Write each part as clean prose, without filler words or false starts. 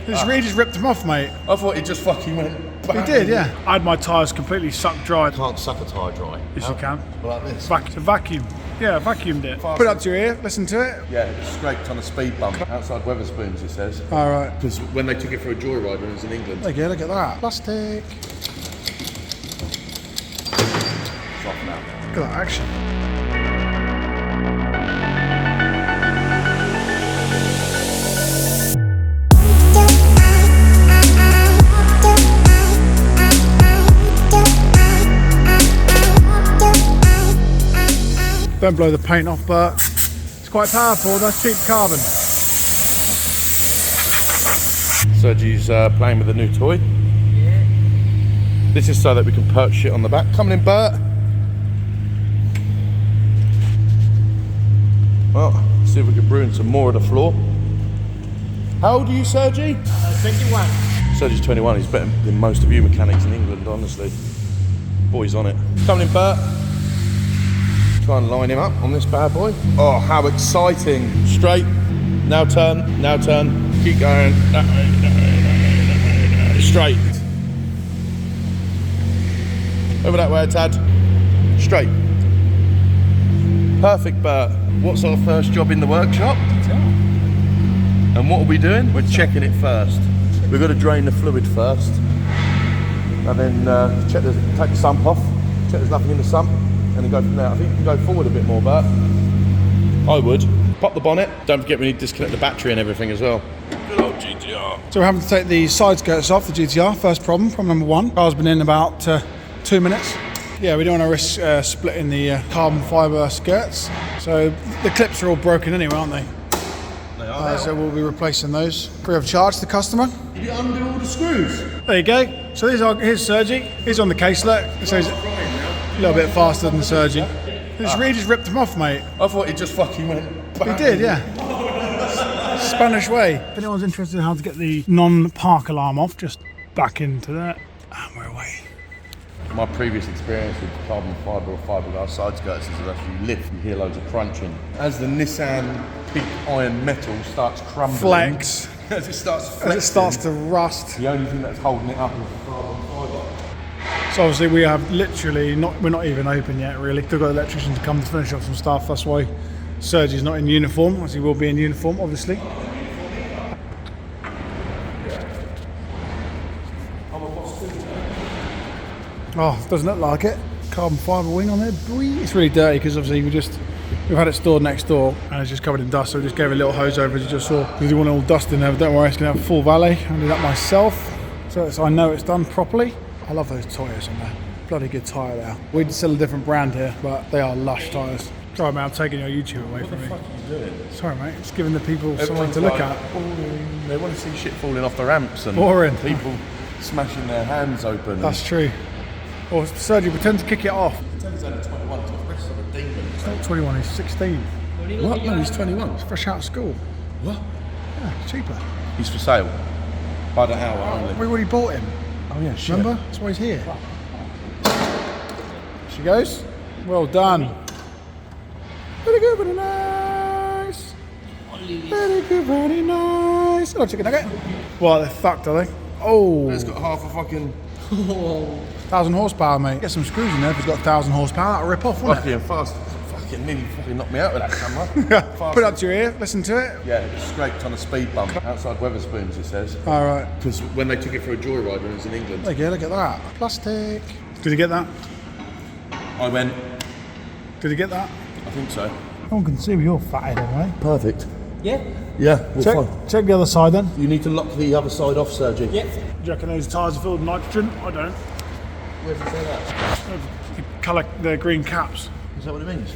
He just ripped them off, mate. I thought he just fucking went bang. He did, yeah. I had my tyres completely sucked dry. You can't suck a tyre dry. Yes, you can. Like this? It's a vacuum. Yeah, vacuumed it. Put it up to your ear, listen to it. Yeah, it scraped on a speed bump outside Wetherspoons, it says. All right. Because when they took it for a joyride when it was in England. There you go, look at that. Plastic. It's off now. Look at that action. Don't blow the paint off, but it's quite powerful. That's cheap carbon. Sergi's playing with a new toy. Yeah. This is so that we can perch shit on the back. Coming in, Bert. Well, see if we can ruin some more of the floor. How old are you, Sergi? 21. Sergi's 21. He's better than most of you mechanics in England, honestly. Boy's on it. Coming in, Bert. Try and line him up on this bad boy. Oh, how exciting. Straight. Now turn. Now turn. Keep going. Straight. Over that way a tad. Straight. Perfect, Bert. What's our first job in the workshop? And what are we doing? We're checking it first. We've got to drain the fluid first. And then take the sump off. Check there's nothing in the sump. And then go from there. I think you can go forward a bit more, Bert. I would. Pop the bonnet. Don't forget we need to disconnect the battery and everything as well. Good old GTR. So we're having to take the side skirts off the GTR. First problem number one. Car's been in about 2 minutes. Yeah, we don't want to risk splitting the carbon fibre skirts. So the clips are all broken anyway, aren't they? They are. So we'll be replacing those free of charge to the customer. Did you undo all the screws? There you go. So here's Sergi. He's on the case, look. So he's a little bit faster than Sergi. He just ripped them off, mate. I thought he just fucking went bang. He did, yeah. Spanish way. If anyone's interested in how to get the non-park alarm off, just back into that and we're away. My previous experience with carbon fibre or fiberglass side skirts is that if you lift, you hear loads of crunching. As the Nissan peak iron metal starts crumbling, Flex. as it starts flexing, As it starts to rust. the only thing that's holding it up is the carbon fibre. So obviously we have literally we're not even open yet really. Still got the electrician to come to finish off some stuff. That's why Sergi's not in uniform, as he will be in uniform, obviously. Oh, doesn't look like it. Carbon fibre wing on there. It's really dirty because obviously we've had it stored next door and it's just covered in dust, so we just gave a little hose over as you just saw. Because you want all dust in there, but don't worry, it's going to have full valet. I did that myself, so I know it's done properly. I love those tyres on there. Bloody good tyre there. We'd sell a different brand here, but they are lush tyres. Sorry, mate, I'm taking your YouTube away from me. What the fuck are you doing? Sorry, mate, just giving the people something Everyone's to look like, at. "Oh, they want to see shit falling off the ramps and Boring. people smashing their hands open. That's true. Or Sergi, pretend to kick it off. Pretend he's only 21, it's the rest of a demon. He's not 21, he's 16. What? No, he's 21. He's fresh out of school. What? Yeah, it's cheaper. He's for sale. By the hour only. We already bought him. Oh yeah, shit. Remember? That's why he's here. She goes. Well done. Very good, very nice. Very good, very nice. Hello, chicken nugget. Well, they're fucked, are they? Oh. It's got half a fucking... 1,000 horsepower, mate. Get some screws in there if it's got 1,000 horsepower. That'll rip off, won't it? Fucking fast. Fucking nearly fucking knocked me out with that camera. Put it up to your ear, listen to it. Yeah, it scraped on a speed bump outside Wetherspoons, it says. All right. Because when they took it for a joyride when it was in England. There you go, look at that. Plastic. Did you get that? I went... Did you get that? I think so. No one can see with your fat head anyway. Perfect. Yeah? Yeah, we're fine. Check the other side then. You need to lock the other side off, Sergi. Yeah. Do you reckon those tyres are filled with nitrogen? I don't. Where does it say that? You colour the green caps. Is that what it means?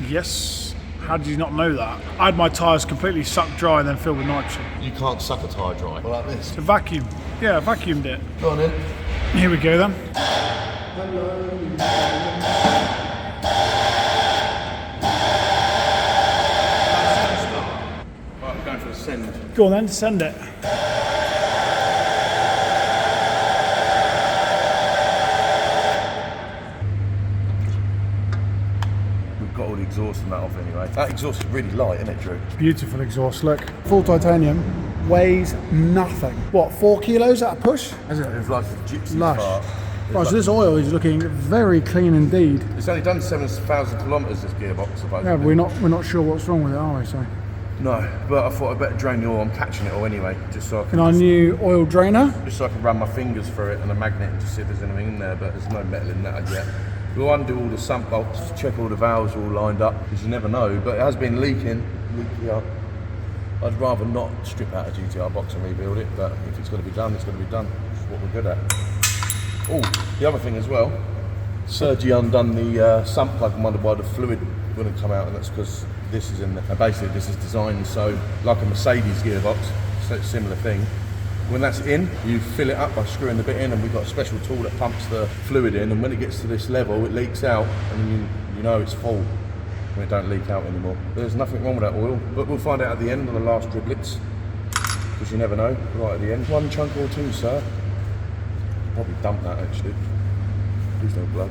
Yes. How did you not know that? I had my tyres completely sucked dry and then filled with nitrogen. You can't suck a tyre dry. Well, like this. It's a vacuum. Yeah, I vacuumed it. Go on in. Here we go then. Right, we're going for a send. Go on then, send it. We've got all exhaust and that off anyway. That exhaust is really light, isn't it, Drew? Beautiful exhaust, look. Full titanium, weighs nothing. What, 4 kilos at a push? Is it? It was like a gypsy Lush. fart. Right, so this oil is looking very clean indeed. It's only done 7,000 kilometres, this gearbox, supposedly. Yeah, we're not sure what's wrong with it, are we? So. No, but I thought I'd better drain the oil. I'm catching it all anyway, just so I And our new oil drainer. just so I can run my fingers through it and a magnet and just see if there's anything in there, but there's no metal in that yet. We'll undo all the sump bolts, check all the valves are all lined up, because you never know, but it has been leaking up. I'd rather not strip out a GTR box and rebuild it, but if it's going to be done, it's going to be done. It's what we're good at. Oh, the other thing as well, Sergi undone the sump plug and wondered why the fluid wouldn't come out, and that's because this is in there. Basically, this is designed so, like a Mercedes gearbox, so it's a similar thing. When that's in, you fill it up by screwing the bit in, and we've got a special tool that pumps the fluid in, and when it gets to this level, it leaks out, and you know it's full. And it don't leak out anymore. There's nothing wrong with that oil, but we'll find out at the end on the last driblets, because you never know, right at the end. 1 chunk or 2, sir. Probably dump that actually. Please don't plug.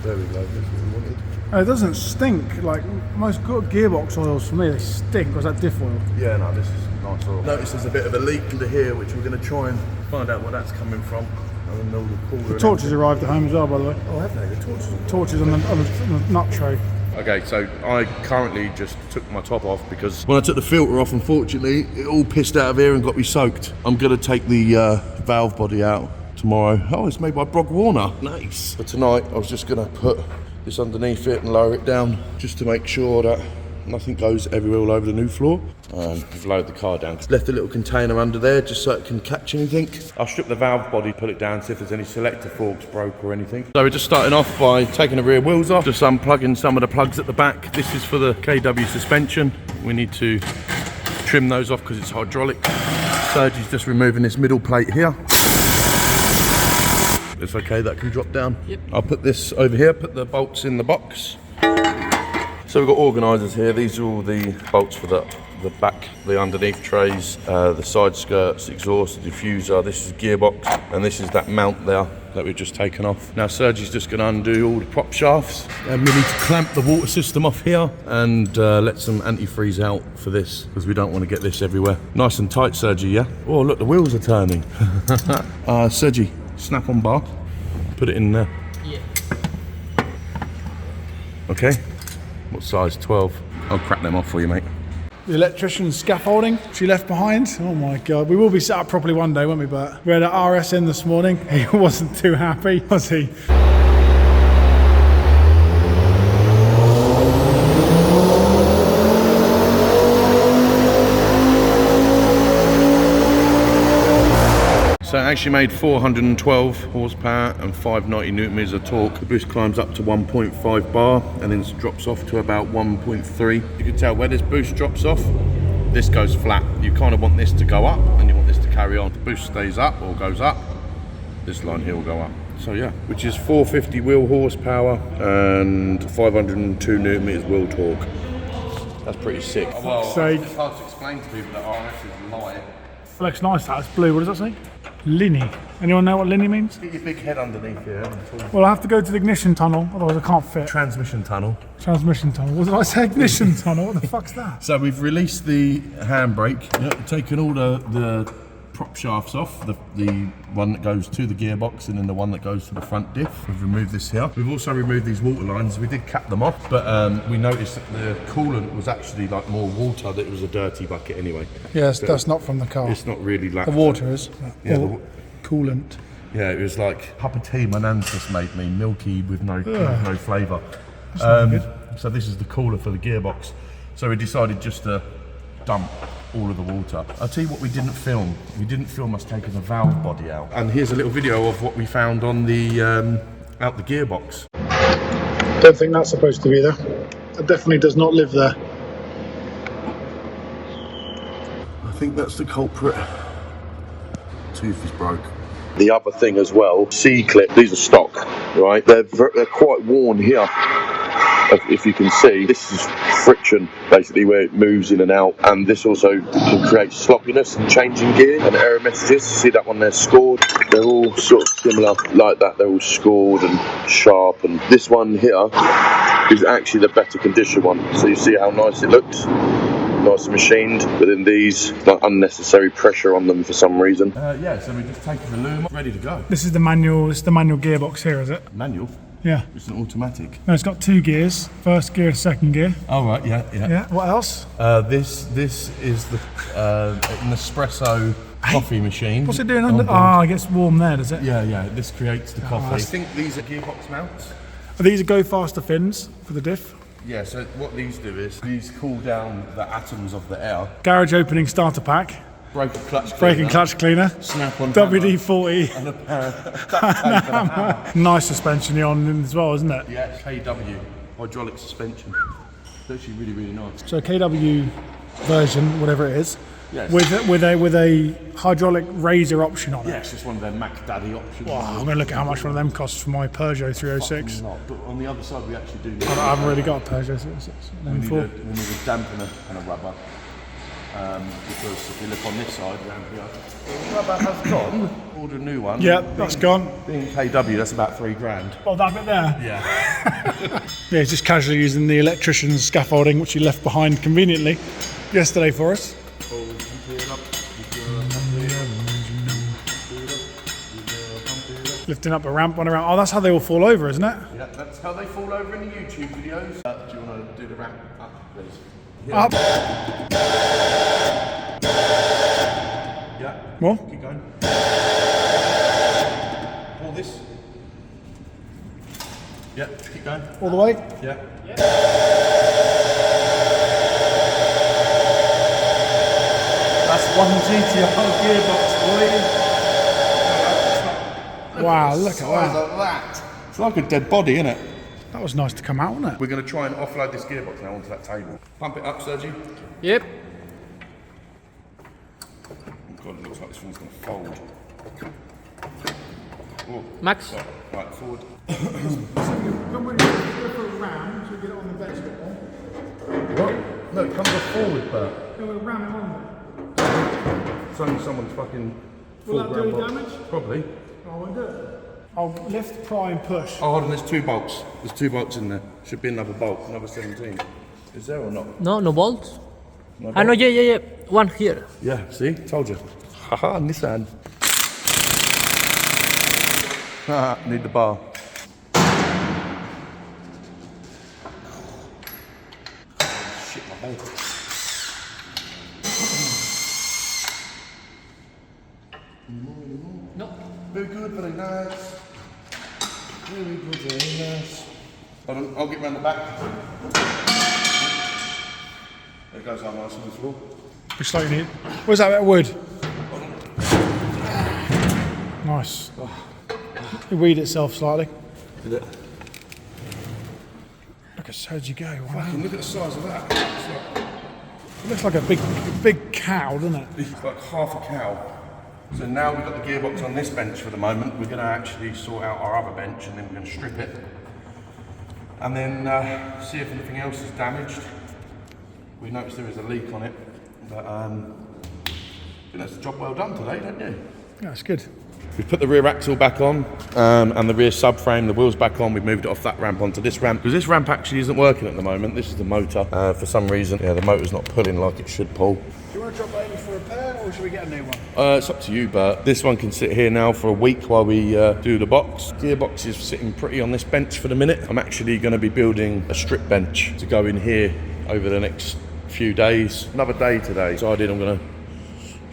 There we go, that's what we wanted. It doesn't stink like most good gearbox oils for me. They stink. Was that diff oil? Yeah, no, this is nice oil. Notice there's a bit of a leak under here, which we're going to try and find out where that's coming from. And all the cooler. The torches arrived at home as well, by the way. Oh, have they? The torches? Torches on the nut tray. Okay, so I currently just took my top off because when I took the filter off, unfortunately, it all pissed out of here and got me soaked. I'm going to take the valve body out tomorrow. Oh, it's made by Brog Warner. Nice. But tonight, I was just going to put this underneath it and lower it down just to make sure that nothing goes everywhere all over the new floor. And we've lowered the car down. Left a little container under there just so it can catch anything. I'll strip the valve body, put it down, see if there's any selector forks broke or anything. So we're just starting off by taking the rear wheels off, just unplugging some of the plugs at the back. This is for the KW suspension. We need to trim those off because it's hydraulic. Sergi's just removing this middle plate here. It's okay, that can drop down. Yep. I'll put this over here, put the bolts in the box. So we've got organisers here. These are all the bolts for the back, the underneath trays, the side skirts, exhaust, the diffuser. This is gearbox, and this is that mount there that we've just taken off. Now Sergi's just going to undo all the prop shafts, and we need to clamp the water system off here and let some antifreeze out for this because we don't want to get this everywhere. Nice and tight, Sergi. Yeah. Oh look, the wheels are turning. Sergi, snap on bar. Put it in there. Yeah. Okay. What size? 12. I'll crack them off for you, mate. The electrician's scaffolding she left behind. Oh my god, we will be set up properly one day, won't we? But we had an RS in this morning. He wasn't too happy, was he? So it actually made 412 horsepower and 590 newton meters of torque. The boost climbs up to 1.5 bar and then drops off to about 1.3. You can tell where this boost drops off, this goes flat. You kind of want this to go up and you want this to carry on. The boost stays up or goes up, this line here will go up. So yeah, which is 450 wheel horsepower and 502 newton meters wheel torque. That's pretty sick. Well, it's hard to explain to people that RS is light. Looks nice, that. It's blue. What does that say? Linny. Anyone know what Linny means? Get your big head underneath here. Well, I have to go to the ignition tunnel, otherwise I can't fit. Transmission tunnel. Transmission tunnel. What did I say? Ignition tunnel? What the fuck's that? So we've released the handbrake, taken all the prop shafts off, the one that goes to the gearbox and then the one that goes to the front diff. We've removed this here. We've also removed these water lines. We did cap them off, but we noticed that the coolant was actually like more water, that it was a dirty bucket anyway. Yes, that's not from the car. It's not really like the water is. Yeah, or coolant. Yeah, it was like cup of tea my nan's just made me, milky with no flavour. So this is the cooler for the gearbox. So we decided just to dump all of the water. I'll tell you what we didn't film. We didn't film us taking the valve body out. And here's a little video of what we found on the out the gearbox. Don't think that's supposed to be there. It definitely does not live there. I think that's the culprit. Tooth is broke. The other thing as well, C-clip, these are stock, right? They're quite worn here. If you can see, this is friction basically where it moves in and out, and this also can create sloppiness and changing gear and error messages. See that one there scored? They're all sort of similar like that. They're all scored and sharp, and this one here is actually the better condition one. So you see how nice it looks. nice and machined. But then these, like unnecessary pressure on them for some reason. Yeah, so we just take the loom, ready to go. This is the manual. This is the manual gearbox here, is it? Manual? Yeah. It's an automatic. No, it's got 2 gears. First gear, second gear. Oh right, yeah. Yeah. What else? This is the Nespresso coffee machine. What's it doing under? Ah, it gets warm there, does it? Yeah. This creates the coffee. I think these are gearbox mounts. These are go faster fins for the diff. Yeah. So what these do is these cool down the atoms of the air. Garage opening starter pack. Brake and clutch cleaner. Brake and clutch cleaner. Snap on WD-40. and a pair of duct tape and a hammer. Nice suspension on as well, isn't it? Yeah, it's KW hydraulic suspension. It's actually really nice. So KW version, whatever it is, yes. with a hydraulic razor option on it. Yeah, it's just one of their Mac Daddy options. Wow, I'm going to look at how much one of them costs for my Peugeot 306. Not, but on the other side we actually do need I haven't really got a Peugeot 306. we need a dampener and a rubber. Because if you look on this side around here, the rubber has gone. Order a new one. Yeah, that's gone. Being KW, that's about £3,000. Oh, that bit there? Yeah. Yeah, he's just casually using the electrician's scaffolding, which he left behind conveniently yesterday for us. Lifting up a ramp on a ramp. Oh, that's how they all fall over, isn't it? Yeah, that's how they fall over in the YouTube videos. Do you want to do the ramp up, please? Yeah. Up. Yeah. More? Keep going. Pull this. Yeah, keep going. All the way? Yeah. That's one GTR gearbox, boy. Wow, look at that. that. It's like a dead body, isn't it? That was nice to come out, wasn't it? We're going to try and offload this gearbox now onto that table. Pump it up, Sergi. Yep. God, it looks like this one's going to fold. Oh, Max. sorry. Right, forward. When we go for a ram, so we get it on the bench a bit more. What? No, it comes off forward, Bert. Then we'll ram it on It's only someone's fucking Will that do foreground box. damage? Probably. there. I won't do it. I'll lift, pry and push. Oh, hold on, there's 2 bolts. There's 2 bolts in there. Should be another bolt, another 17. Is there or not? No bolts. No Ah, no, bolt? yeah. One here. Yeah, see? Told you. Haha, Nissan. Haha, need the bar. Shit, my head. No. Very good, very nice. Very good, very nice. Hold on, I'll get round the back. There goes our nice on the floor. Looks like you need. Where's that bit of wood? Nice. It weed itself slightly. Did it? Look at Sergi go. Wow. Fucking look at the size of that. It looks like a big cow, doesn't it? It's like half a cow. So now we've got the gearbox on this bench for the moment. We're going to actually sort out our other bench and then we're going to strip it. And then see if anything else is damaged. We noticed there is a leak on it. But I think that's the job well done today, don't you? Yeah, it's good. We've put the rear axle back on and the rear subframe, the wheels back on. We've moved it off that ramp onto this ramp because this ramp actually isn't working at the moment. This is the motor. For some reason, yeah, the motor's not pulling like it should pull. Do you want to drop that in for repair or should we get a new one? It's up to you, Bert. This one can sit here now for a week while we do the box. Gearbox is sitting pretty on this bench for the minute. I'm actually going to be building a strip bench to go in here over the next few days. Another day today. Decided I'm going to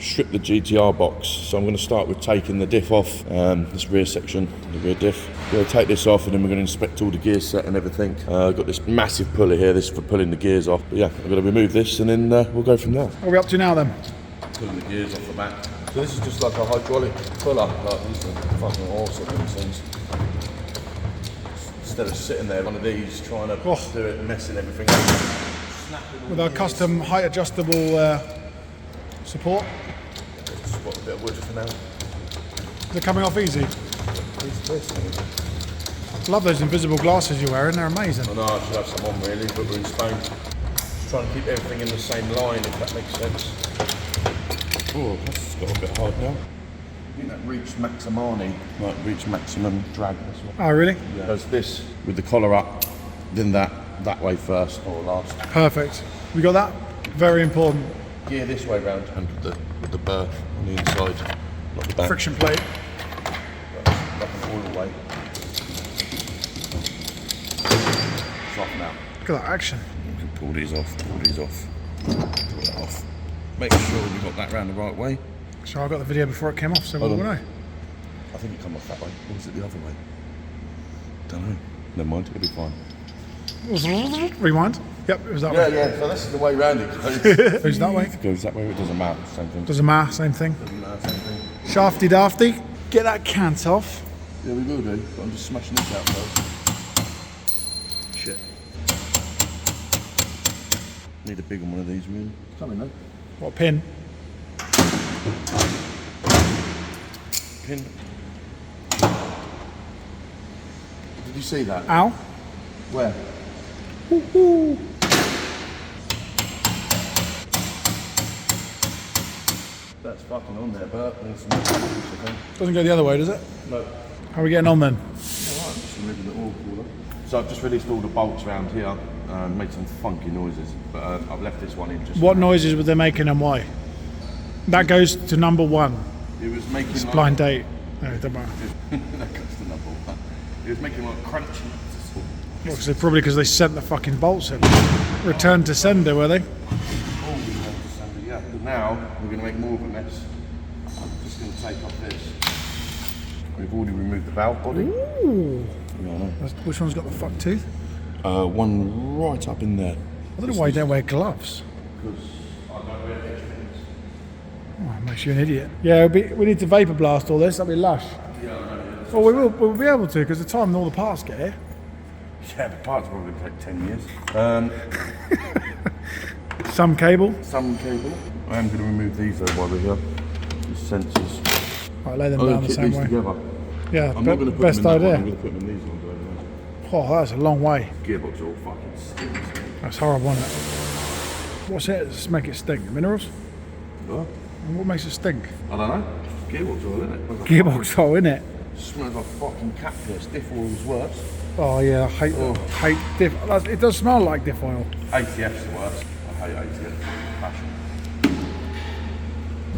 strip the GTR box. So I'm going to start with taking the diff off, this rear section, the rear diff. We're going to take this off and then we're going to inspect all the gear set and everything. I've got this massive puller here, this is for pulling the gears off. But yeah, I'm going to remove this and then we'll go from there. What are we up to now then? Pulling the gears off the back. So this is just like a hydraulic puller, like these are fucking awesome these things. Instead of sitting there, one of these trying to do it and messing everything up. With our custom height adjustable support. Just got a bit of wood for now. Is it coming off easy? Love those invisible glasses you're wearing, they're amazing. I know, I should have some on really, but we're in Spain. Just trying to keep everything in the same line, if that makes sense. Oh, that's got a bit hard now. I think that reached Maximani, like reached maximum drag. That's what. Oh, really? Yeah. Does this with the collar up, then that way first or last. Perfect. We got that Very important. Gear this way round and with the berth on the inside, not the back. Friction plate. Like an oil weight. It's off now. Look at that action. You can pull these off, pull that off. Make sure we got that round the right way. So I got the video before it came off, so we'll know. I think it come off that way. Or was it the other way? Don't know. Never mind, it'll be fine. Rewind. Yep, it was that way. Yeah, so this is the way round it goes. Goes that way. If it goes that way, it doesn't matter, same thing. Doesn't matter, same thing. Doesn't matter, same thing. Shafty dafty. Get that cant off. Yeah, we will do, but I'm just smashing this out first. Shit. Need a bigger one of these, really. It's coming though. What pin? Pin. Did you see that? Ow. Where? Woo-hoo. That's fucking on there, but needs some more tools, I think. Doesn't go the other way, does it? No. How are we getting on then? Alright, just removing the oil cooler. So I've just released all the bolts around here and made some funky noises, but I've left this one in just. What noises were they making and why? That goes to number one. It was making It's like blind date. No, it don't matter. that goes to number one. It was making like crunchy. Well, probably because they sent the fucking bolts in. Return to sender, were they? Yeah. But now we're going to make more of a mess. I'm just going to take off this. We've already removed the valve body. Ooh. Yeah, I know. Which one's got the fuck tooth? One right up in there. I don't know why you don't wear gloves. Because I don't wear pins. Oh, it makes you an idiot. Yeah, we need to vapor blast all this. That'll be lush. Yeah, I know. Well, we'll be able to because the time all the parts get here. Yeah, the parts are probably going to take 10 years. Some cable. Some cable. I am going to remove these though while we're here. The sensors. Right, lay them I'm down going the to keep same these way. together. Yeah, I'm not going to put best them in that idea. one. I'm going to put them in these ones over there. Oh, that's a long way. Gearbox all fucking stinks. That's horrible, isn't it? What's it? Just make it stink. Minerals? What? And what makes it stink? I don't know. Gearbox oil, isn't it? Gearbox oil, innit? Smells like fucking cat piss. Diff oil's worse. Oh yeah, I hate diff. It does smell like diff oil. ATF's the worst. I hate ATF. Passion.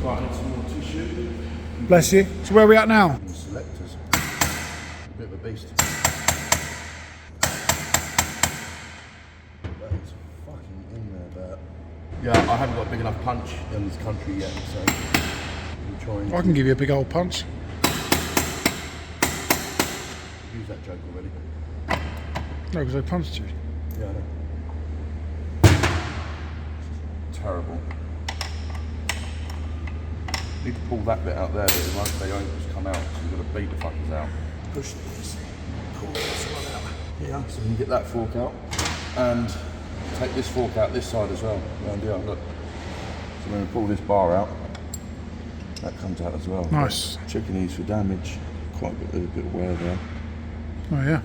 Right, I need some more tissue. Bless you. So where are we at now? Selectors. A bit of a beast. That is fucking in there, but... Yeah, I haven't got a big enough punch in this country yet, so... I'm trying I can give you a big old punch. use that joke already. No, because I punched you. Yeah, I know. Terrible. Need to pull that bit out there, but it won't, they won't just come out, so you've got to beat the fuckers out. Push this, pull this one out. Yeah, so we can get that fork out, and take this fork out this side as well. Around here, look. So when we pull this bar out, that comes out as well. Nice. Checking these for damage. Quite a bit of wear there. Oh yeah.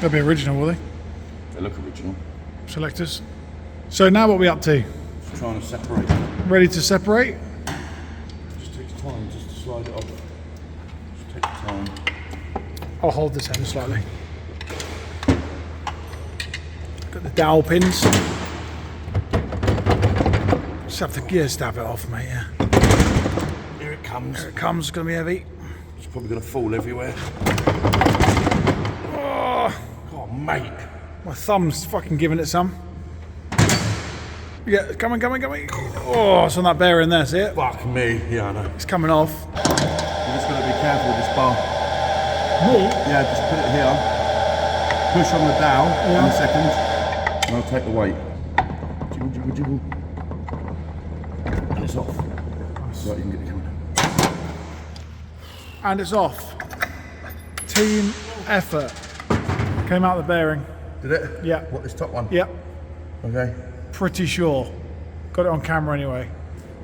They'll be original, will they? They look original. Selectors. So now what are we up to? Just trying to separate. Ready to separate? Just takes time just to slide it off. Just takes time. I'll hold this end slightly. Got the dowel pins. Just have the gear stab it off, mate, yeah. Here it comes. Here it comes, it's gonna be heavy. It's probably going to fall everywhere. Oh, God, mate. my thumb's fucking giving it some. Yeah, come on. Oh, it's on that bearing there, see it? Fuck me. Yeah, I know. It's coming off. You're just going to be careful with this bar. Me? Yeah, just put it here. Push on the dowel in a second. And I'll take the weight. Jiggle, jiggle, jiggle. And it's off. So you can get the camera. And it's off. Team effort. Came out the bearing. Did it? Yeah. What, this top one? Yep. Okay. Pretty sure. Got it on camera anyway.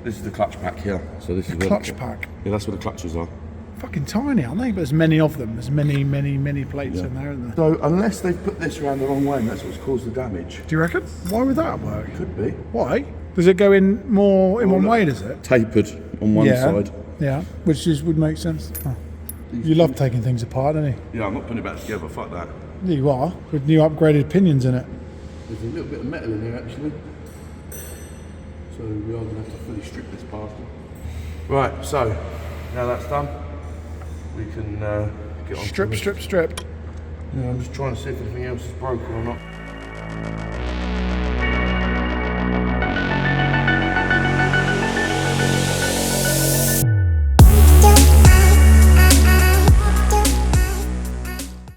This is the clutch pack here. So this is where Clutch pack. Yeah, that's where the clutches are. Fucking tiny, aren't they? But there's many of them. There's many plates in there, isn't there? So unless they've put this around the wrong way, and that's what's caused the damage. Do you reckon? Why would that work? Could be. Why? Does it go in more in one way, does it? Tapered on one side. Yeah, which would make sense. Oh. You love taking things apart, don't you? Yeah, I'm not putting it back together, fuck that. You are, with new upgraded pinions in it. There's a little bit of metal in here actually. So we are going to have to fully strip this bastard. Right, so now that's done, we can get on. Strip. Yeah, I'm just trying to see if anything else is broken or not.